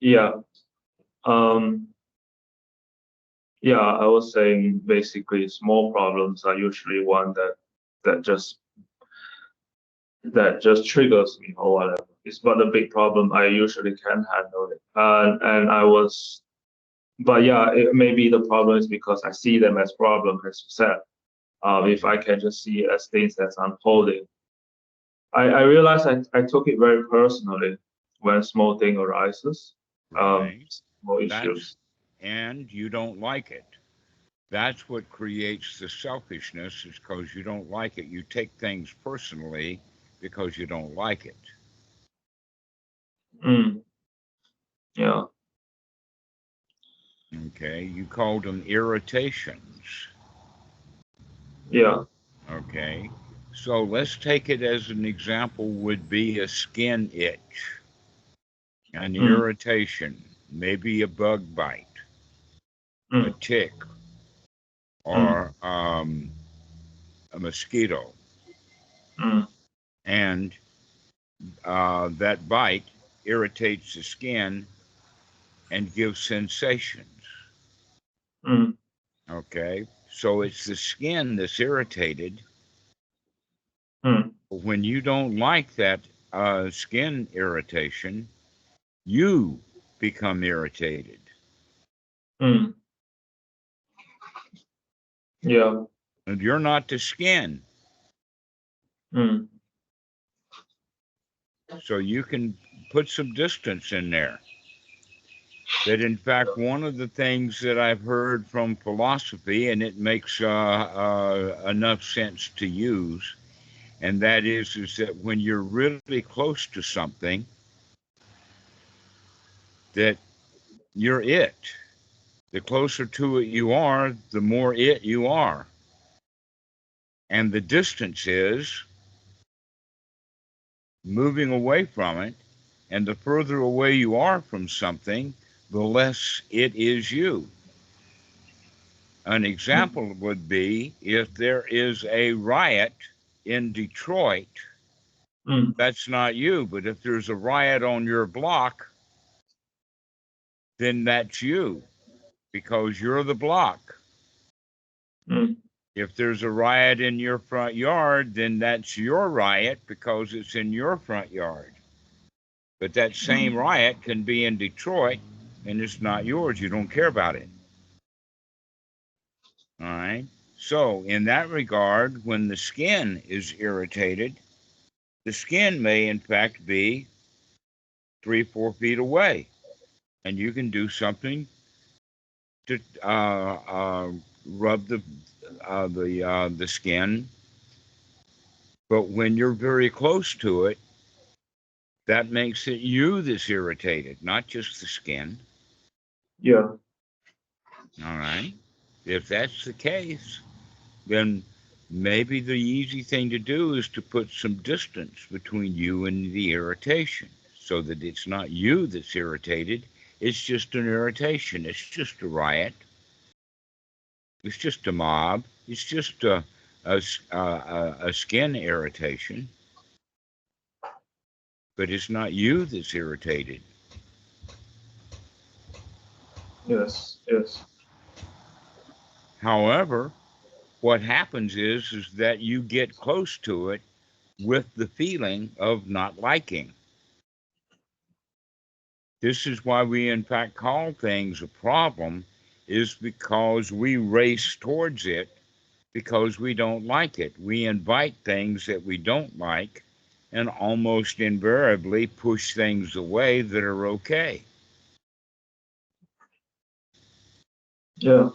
Yeah. Um, yeah, I was saying basically small problems are usually one that just that just triggers me or whatever. It's not a big problem. I usually can handle it. And I was, but yeah, maybe the problem is because I see them as problems, as you said. If I can just see it as things that's unfolding. I realize I took it very personally when small thing arises, Right. small That's, issues. and you don't like it. That's what creates the selfishness, is because you don't like it. You take things personally because you don't like it. Mm, yeah, Okay. You called them irritations. yeah. Okay. So let's take it as an example would be a skin itch, an Mm, irritation, maybe a bug bite, a mm, tick, mm, or a mosquito. mm, And that bite irritates the skin and gives sensations. mm, Okay. So it's the skin that's irritated. mm, When you don't like that skin irritation, you become irritated. mm, yeah. And you're not the skin. Mm, So you can put some distance in there. That, in fact, one of the things that I've heard from philosophy, and it makes enough sense to use, and that is that when you're really close to something, that you're it. The closer to it you are, the more it you are. And the distance is moving away from it. And the further away you are from something, the less it is you. An mm, example would be if there is a riot in Detroit, mm, that's not you. But if there's a riot on your block, then that's you because you're the block. mm, If there's a riot in your front yard, then that's your riot because it's in your front yard. But that same mm, riot can be in Detroit and it's not yours. You don't care about it. All right. So, in that regard, when the skin is irritated, the skin may in fact be 3, 4 feet away, and you can do something to rub the skin. But when you're very close to it, that makes it you that's irritated, not just the skin. yeah. All right. If that's the case, then maybe the easy thing to do is to put some distance between you and the irritation so that it's not you that's irritated. It's just an irritation. It's just a riot. It's just a mob. It's just a skin irritation, but it's not you that's irritated. Yes. Yes. However, what happens is that you get close to it with the feeling of not liking. This is why we in fact call things a problem, is because we race towards it because we don't like it. We invite things that we don't like and almost invariably push things away that are okay. Yeah.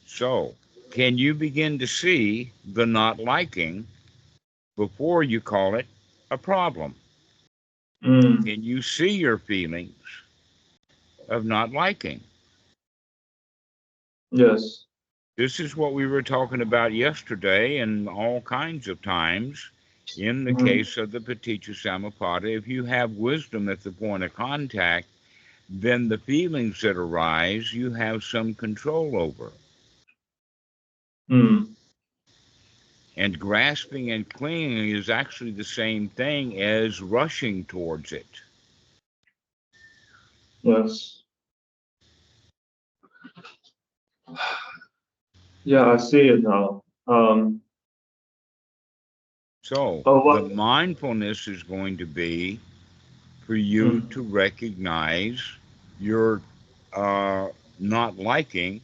So, can you begin to see the not liking before you call it a problem? Mm, Can you see your feelings of not liking? yes. This is what we were talking about yesterday and all kinds of times. In the Mm, case of the Paticca Samuppada, if you have wisdom at the point of contact, then the feelings that arise you have some control over. mm, And grasping and clinging is actually the same thing as rushing towards it. Yes. Yeah, I see it now. So Oh, the what? mindfulness is going to be for you Mm, to recognize your not liking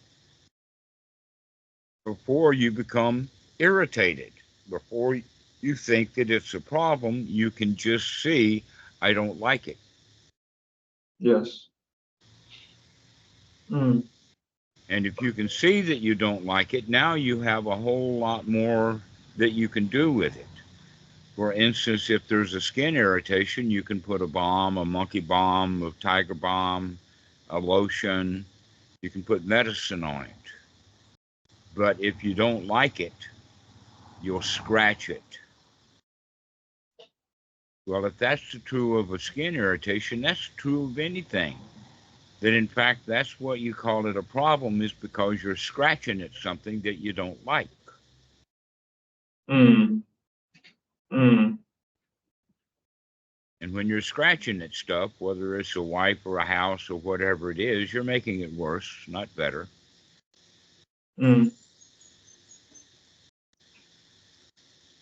before you become irritated. Before you think that it's a problem, you can just see, I don't like it. yes. Mm, And if you can see that you don't like it, now you have a whole lot more that you can do with it. For instance, if there's a skin irritation, you can put a balm, a monkey balm, a tiger balm, a lotion. You can put medicine on it. But if you don't like it, you'll scratch it. Well, if that's true of a skin irritation, that's true of anything. That in fact, that's what you call it a problem, is because you're scratching at something that you don't like. mm, mm, And when you're scratching at stuff, whether it's a wife or a house or whatever it is, you're making it worse, not better. mm,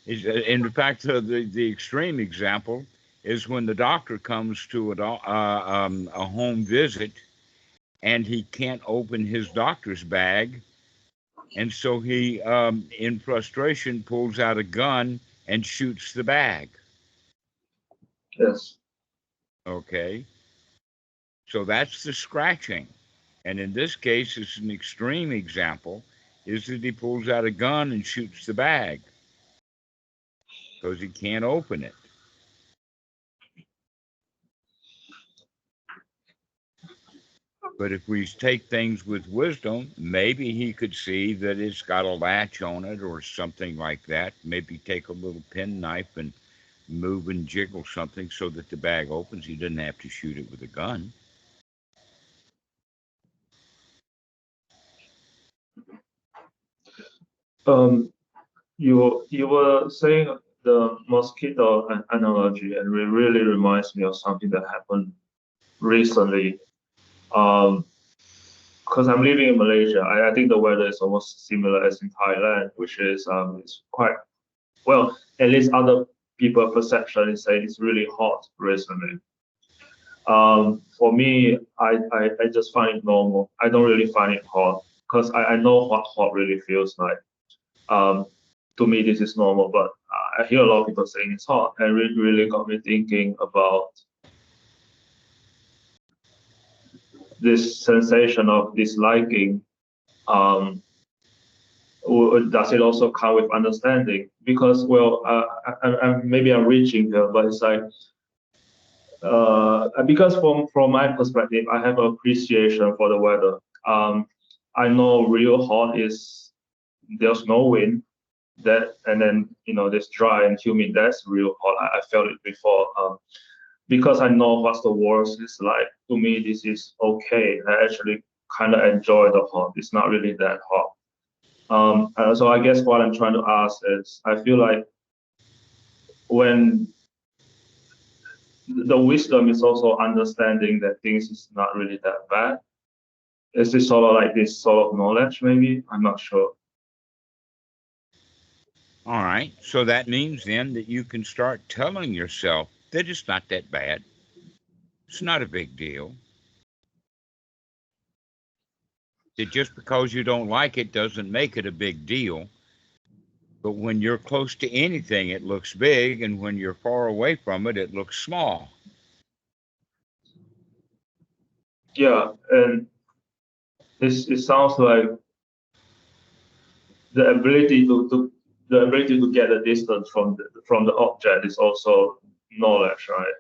In fact, the extreme example is when the doctor comes to a home visit and he can't open his doctor's bag. And so he, in frustration, pulls out a gun and shoots the bag. yes. Okay. So that's the scratching. And in this case, it's an extreme example, is that he pulls out a gun and shoots the bag because he can't open it. But if we take things with wisdom, maybe he could see that it's got a latch on it or something like that. Maybe take a little penknife and move and jiggle something so that the bag opens. He doesn't have to shoot it with a gun. Um, you were saying the mosquito analogy, and it really reminds me of something that happened recently. Because I'm living in Malaysia, I think the weather is almost similar as in Thailand, which is it's quite well, at least other people perception is saying it's really hot recently. For me, I just find it normal. I don't really find it hot because I know what hot really feels like. Um, to me, this is normal, but I hear a lot of people saying it's hot, and it really got me thinking about this sensation of disliking. Um, does it also come with understanding? Because, well, maybe I'm reaching here, but it's like because from my perspective, I have appreciation for the weather. I know real hot is there's no wind, that and then this dry and humid, that's real hot. I felt it before. Because I know what the worst is like. To me, this is okay. I actually kind of enjoy the hot. It's not really that hot. So I guess what I'm trying to ask is, I feel like when the wisdom is also understanding that things is not really that bad. Is this sort of like this sort of knowledge? Maybe I'm not sure. All right. So that means then that you can start telling yourself that it's not that bad. It's not a big deal. That just because you don't like it doesn't make it a big deal. But when you're close to anything, it looks big. And when you're far away from it, it looks small. Yeah, and it sounds like the ability to get a distance from the object is also knowledge, right?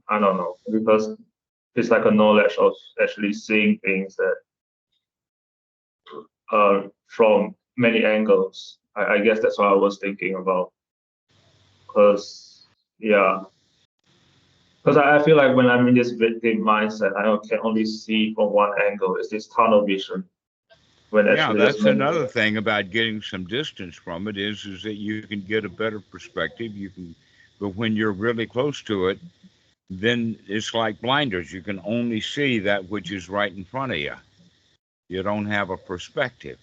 I don't know, because it's like a knowledge of actually seeing things that from many angles. I guess that's what I was thinking about. Because yeah, because I feel like when I'm in this victim mindset, I can only see from one angle. It's this tunnel vision when Yeah, actually there's that's many. another thing about getting some distance from it is that you can get a better perspective. But when you're really close to it, then it's like blinders. You can only see that which is right in front of you. You don't have a perspective.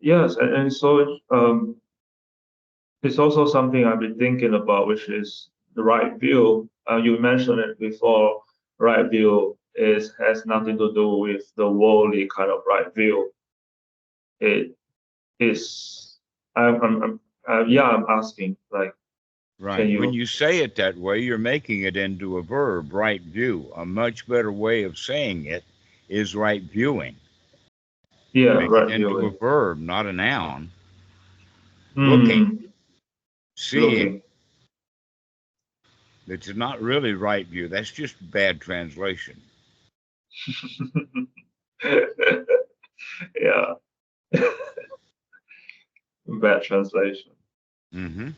Yes, and so it's also something I've been thinking about, which is the right view. You mentioned it before. Right view has nothing to do with the worldly kind of right view. It is. I'm asking, like, can Right. When you? you say it that way, you're making it into a verb, right view. A much better way of saying it is right viewing. Yeah, Make it right into a viewing. verb, not a noun. Looking, Hmm. seeing. Looking. It's not really right view. That's just bad translation. Yeah. Bad translation. Mm-hmm.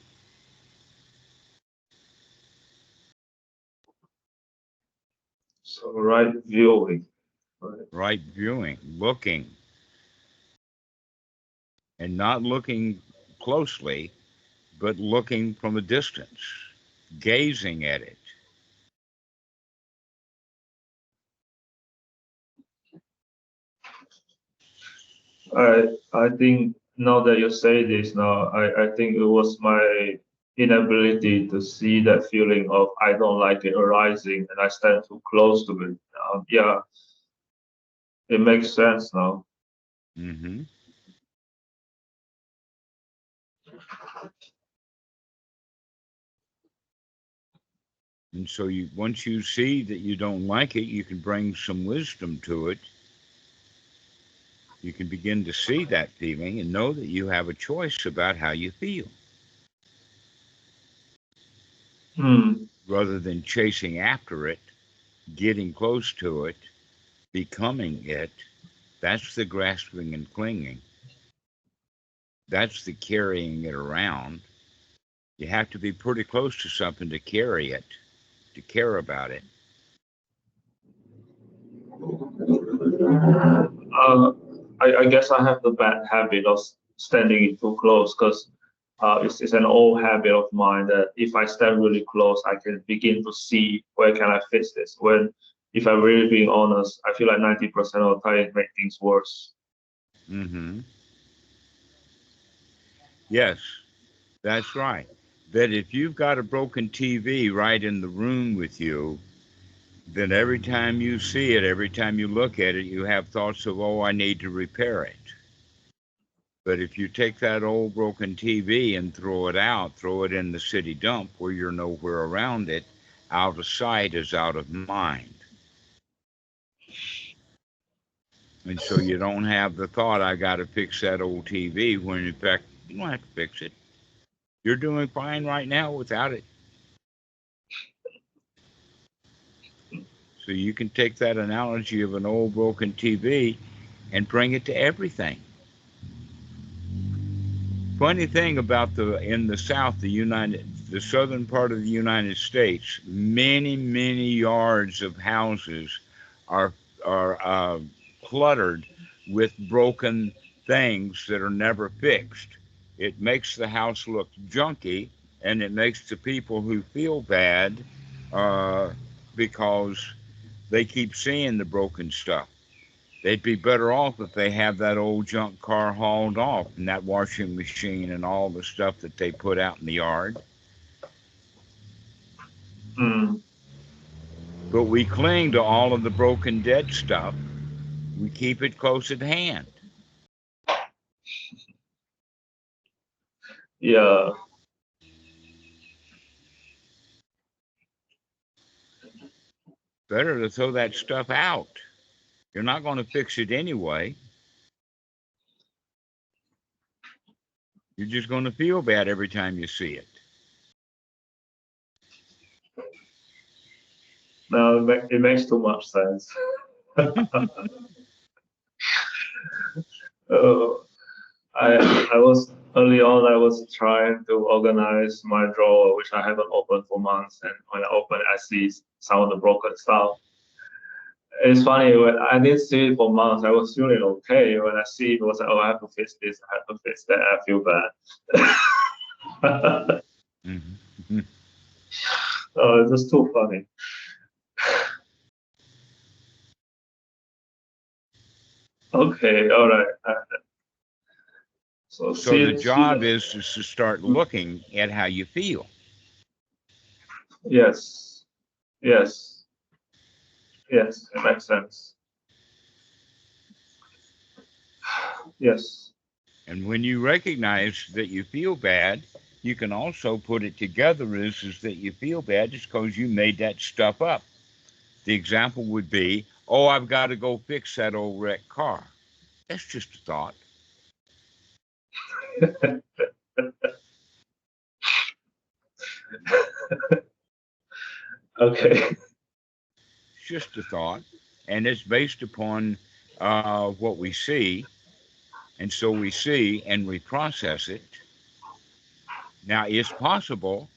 So right viewing. Right. Right viewing, looking, and not looking closely, but looking from a distance, gazing at it. I think now that you say this now, I think it was my inability to see that feeling of I don't like it arising and I stand too close to it. Yeah, it makes sense now. Mm-hmm. And so you, once you see that you don't like it, you can bring some wisdom to it. You can begin to see that feeling and know that you have a choice about how you feel Hmm. rather than chasing after it, getting close to it, becoming it. That's the grasping and clinging. That's the carrying it around. You have to be pretty close to something to carry it, to care about it. Uh, I guess I have the bad habit of standing too close because it's an old habit of mine that if I stand really close, I can begin to see where can I fix this. When, if I'm really being honest, I feel like 90% of the time it makes things worse. Mm-hmm. Yes, that's right. That if you've got a broken TV right in the room with you, then every time you see it, every time you look at it, you have thoughts of, oh, I need to repair it. But if you take that old broken TV and throw it out, throw it in the city dump where you're nowhere around it, out of sight is out of mind. And so you don't have the thought, I got to fix that old TV, when in fact, you don't have to fix it. You're doing fine right now without it. So you can take that analogy of an old broken TV and bring it to everything. Funny thing about the in the South, the southern part of the United States, many yards of houses are are cluttered with broken things that are never fixed. It makes the house look junky, and it makes the people who feel bad uh, because they keep seeing the broken stuff. They'd be better off if they have that old junk car hauled off and that washing machine and all the stuff that they put out in the yard. Mm, But we cling to all of the broken, dead stuff. We keep it close at hand. yeah, Better to throw that stuff out. You're not going to fix it anyway. You're just going to feel bad every time you see it. no, it makes too much sense. uh, I was early on. I was trying to organize my drawer, which I haven't opened for months. And when I open, I see some of the broken stuff. It's funny, when I didn't see it for months, I was feeling okay. When I see it, was like, oh, I have to fix this, I have to fix that, I feel bad. Mm-hmm. Oh, it's just too funny. Okay, all right. So So the see job the, is to start looking at how you feel. yes, yes, yes, it makes sense. Yes. And when you recognize that you feel bad, you can also put it together is that you feel bad just because you made that stuff up. The example would be, oh, I've got to go fix that old wrecked car. That's just a thought. Okay. It's just a thought. And it's based upon what we see. And so we see and we process it. Now, it's possible,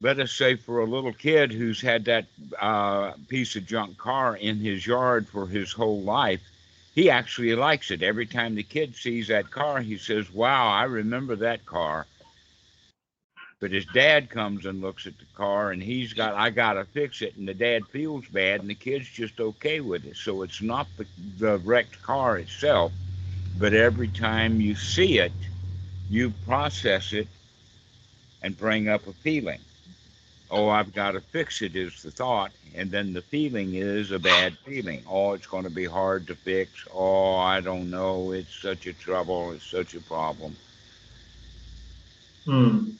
let us say, for a little kid who's had that piece of junk car in his yard for his whole life, he actually likes it. Every time the kid sees that car, he says, wow, I remember that car. But his dad comes and looks at the car and I got to fix it. And the dad feels bad and the kid's just okay with it. So it's not the wrecked car itself, but every time you see it, you process it and bring up a feeling. Oh, I've got to fix it is the thought. And then the feeling is a bad feeling. Oh, it's going to be hard to fix. Oh, I don't know. It's such a trouble. It's such a problem. Hmm.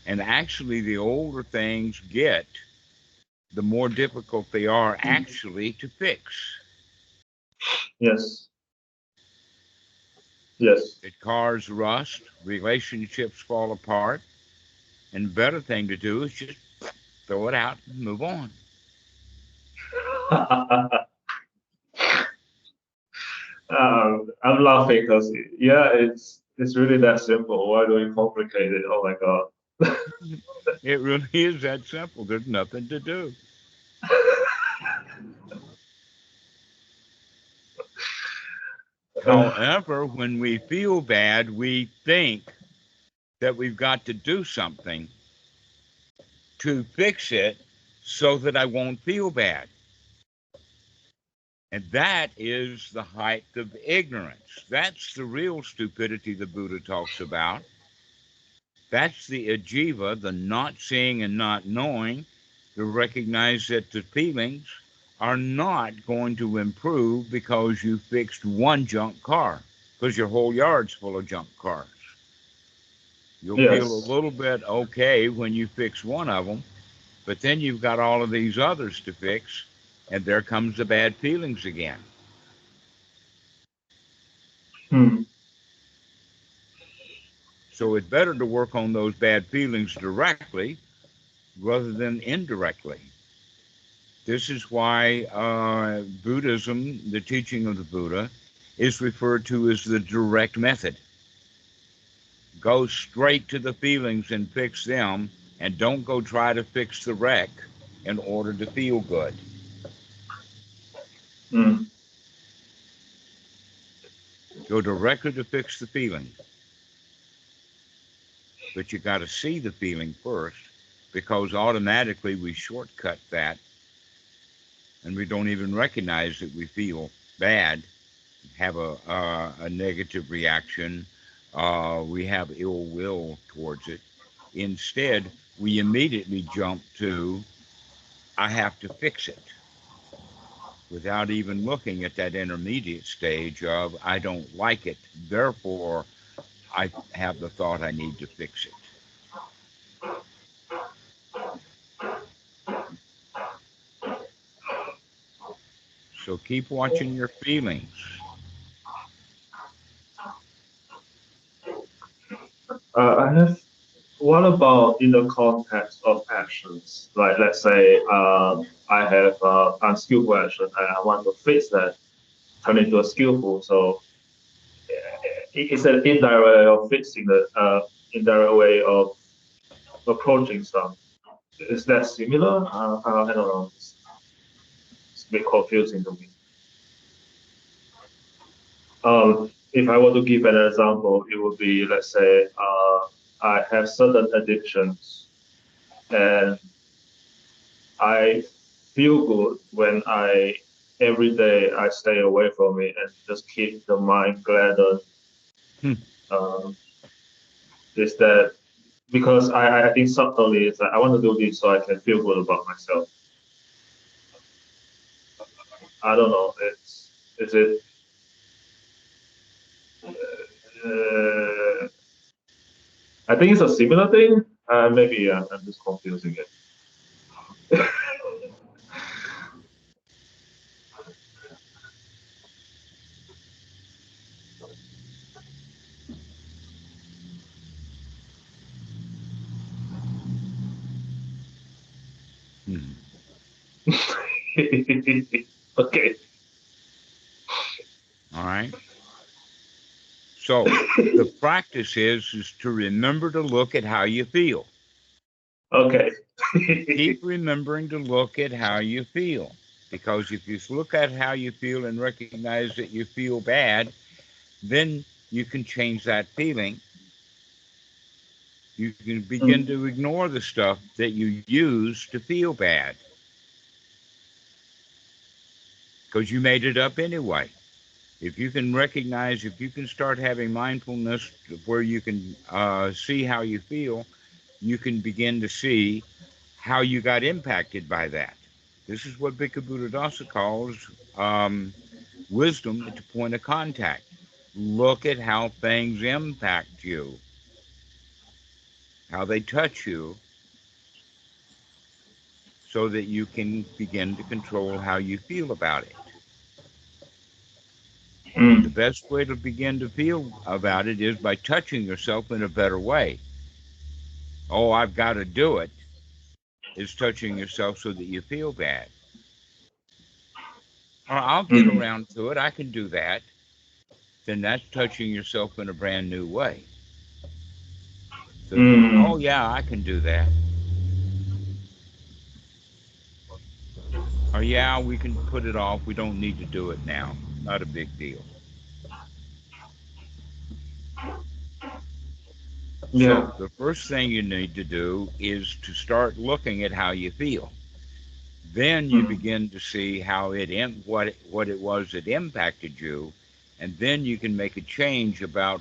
And actually, the older things get, the more difficult they are actually to fix. Yes. Yes. That cars rust, relationships fall apart, and the better thing to do is just throw it out and move on. I'm laughing because yeah, it's really that simple. Why do we complicate it? Oh my God. It really is that simple. There's nothing to do. However, when we feel bad, we think that we've got to do something to fix it so that I won't feel bad. And that is the height of ignorance. That's the real stupidity the Buddha talks about. That's the ajiva, the not seeing and not knowing, to recognize that the feelings are not going to improve because you fixed one junk car, because your whole yard's full of junk cars. You'll feel a Yes. little bit okay when you fix one of them, but then you've got all of these others to fix, and there comes the bad feelings again. Hmm. So it's better to work on those bad feelings directly rather than indirectly. This is why Buddhism, the teaching of the Buddha, is referred to as the direct method. Go straight to the feelings and fix them, and don't go try to fix the wreck in order to feel good. Hmm. Go directly to fix the feeling. But you got to see the feeling first, because automatically we shortcut that and we don't even recognize that we feel bad, have a negative reaction, we have ill will towards it. Instead, we immediately jump to, I have to fix it, without even looking at that intermediate stage of, I don't like it, therefore I have the thought I need to fix it. So keep watching your feelings. I have. What about in the context of actions? Like, let's say I have unskillful action and I want to fix that, turn it into a skillful. So it's an indirect way of fixing the indirect way of approaching stuff. Is that similar? I don't know. It's bit confusing to me. If I were to give an example, it would be, let's say, I have certain addictions, and I feel good when every day I stay away from it and just keep the mind gladdened. Um, is that because I think subtly it's like I want to do this so I can feel good about myself. I don't know. Is it? Uh, I think it's a similar thing. Maybe I'm just confusing it. Okay. All right. So the practice is to remember to look at how you feel. Okay. Keep remembering to look at how you feel. Because if you look at how you feel and recognize that you feel bad, then you can change that feeling. You can begin to ignore the stuff that you use to feel bad because you made it up anyway. If you can recognize, if you can start having mindfulness where you can see how you feel, you can begin to see how you got impacted by that. This is what Bhikkhu Buddhadasa calls wisdom at the point of contact. Look at how things impact you, how they touch you, so that you can begin to control how you feel about it. The best way to begin to feel about it is by touching yourself in a better way. Oh, I've got to do it is touching yourself so that you feel bad. Or I'll get around to it. I can do that. Then that's touching yourself in a brand new way. So, oh yeah, I can do that. Or yeah, we can put it off. We don't need to do it now. Not a big deal. Yeah. So the first thing you need to do is to start looking at how you feel. Then you begin to see how what it was that impacted you, and then you can make a change about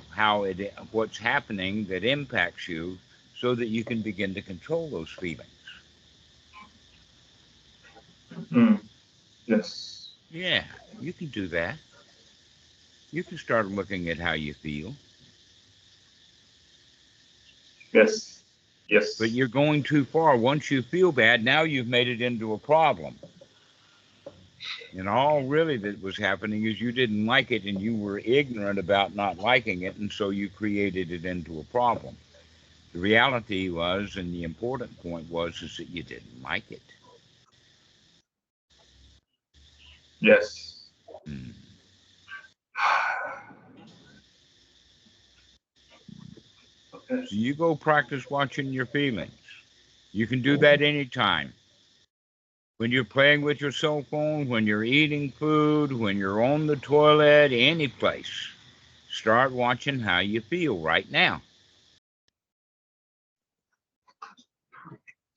what's happening that impacts you, so that you can begin to control those feelings. Yes. Yeah, you can do that. You can start looking at how you feel. Yes. Yes. But you're going too far. Once you feel bad, now you've made it into a problem. And all really that was happening is you didn't like it and you were ignorant about not liking it, and so you created it into a problem. The reality was, and the important point was, is that you didn't like it. Yes. Hmm. Okay. So you go practice watching your feelings. You can do that anytime. When you're playing with your cell phone, when you're eating food, when you're on the toilet, any place. Start watching how you feel right now.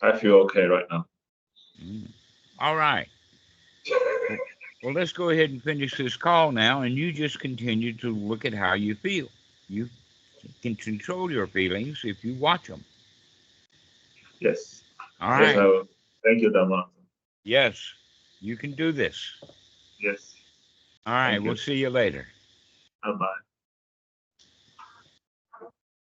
I feel okay right now. All right. Well, let's go ahead and finish this call now, and you just continue to look at how you feel. You can control your feelings if you watch them. Yes. All Yes, right. I will. Thank you, Dhamma. Yes, you can do this. Yes. All right. Thank We'll you. see you later. Bye-bye.